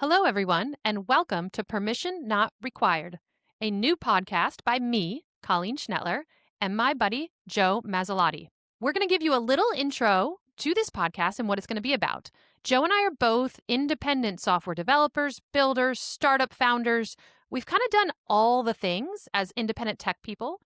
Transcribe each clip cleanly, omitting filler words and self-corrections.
Hello, everyone, and welcome to Permission Not Required, a new podcast by me, Colleen Schnettler, and my buddy, Joe Masilotti. We're going to give you a little intro to this podcast and what it's going to be about. Joe and I are both independent software developers, builders, startup founders. We've kind of done all the things as independent tech people.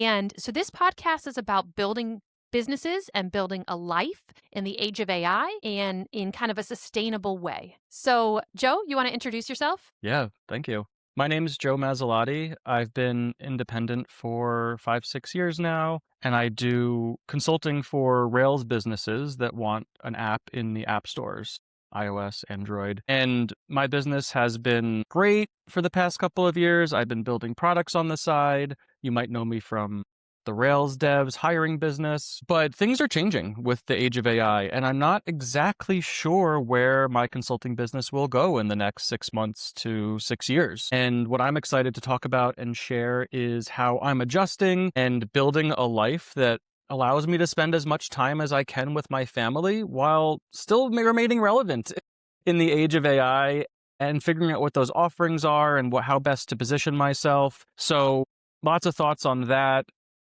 And so this podcast is about building businesses and building a life in the age of AI and in kind of a sustainable way. So, Joe, you want to introduce yourself? Yeah, thank you. My name's Joe Masilotti. I've been independent for 5, 6 years now, and I do consulting for Rails businesses that want an app in the app stores, iOS, Android. And my business has been great for the past couple of years. I've been building products on the side. You might know me from the Rails devs hiring business, but things are changing with the age of AI, and I'm not exactly sure where my consulting business will go in the next 6 months to 6 years. And what I'm excited to talk about and share is how I'm adjusting and building a life that allows me to spend as much time as I can with my family while still remaining relevant in the age of AI and figuring out what those offerings are and how best to position myself. So lots of thoughts on that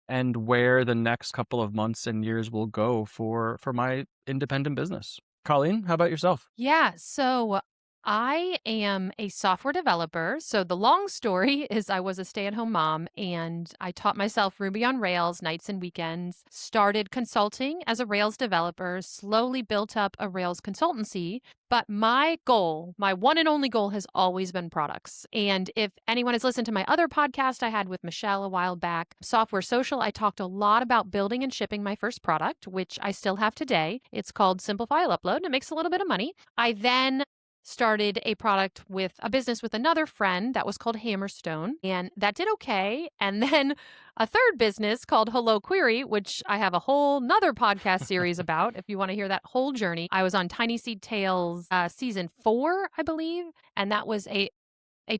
and where the next couple of months and years will go for my independent business. Colleen, how about yourself? Yeah, so I am a software developer. So the long story is I was a stay-at-home mom and I taught myself Ruby on Rails nights and weekends, started consulting as a Rails developer, slowly built up a Rails consultancy. But my goal, my one and only goal has always been products. And if anyone has listened to my other podcast I had with Michelle a while back, Software Social, I talked a lot about building and shipping my first product, which I still have today. It's called Simple File Upload and it makes a little bit of money. I then started a product with a business with another friend that was called Hammerstone, and that did okay. And then a third business called Hello Query, which I have a whole nother podcast series about. If you want to hear that whole journey, I was on Tiny Seed Tales season 4, I believe, and that was a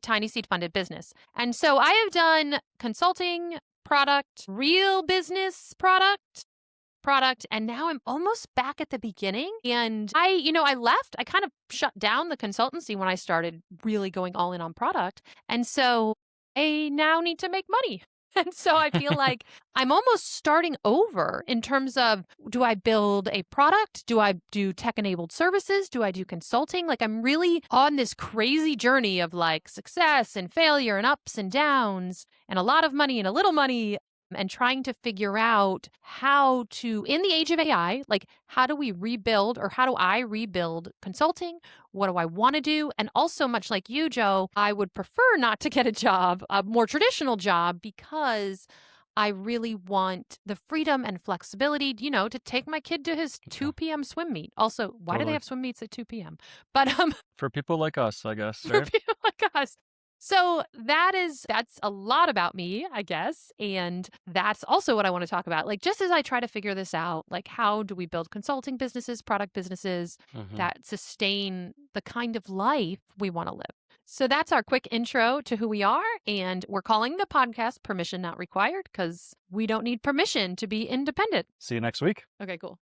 Tiny Seed funded business. And so I have done consulting, product, real business product, and now I'm almost back at the beginning. And I left, I kind of shut down the consultancy when I started really going all in on product. And so I now need to make money. And so I feel like I'm almost starting over in terms of, do I build a product? Do I do tech enabled services? Do I do consulting? Like I'm really on this crazy journey of like success and failure and ups and downs and a lot of money and a little money, and trying to figure out how to, in the age of AI, like how do we rebuild or how do I rebuild consulting? What do I want to do? And also, much like you, Joe, I would prefer not to get a job, a more traditional job, because I really want the freedom and flexibility, to take my kid to his Yeah, 2 p.m. swim meet. Also, why do they totally. have swim meets at 2 p.m.? But For people like us, I guess, for right? people like us. So that's a lot about me, I guess. And that's also what I want to talk about. Like, just as I try to figure this out, like, how do we build consulting businesses, product businesses Hmm. that sustain the kind of life we want to live? So that's our quick intro to who we are. And we're calling the podcast Permission Not Required because we don't need permission to be independent. See you next week. Okay, cool.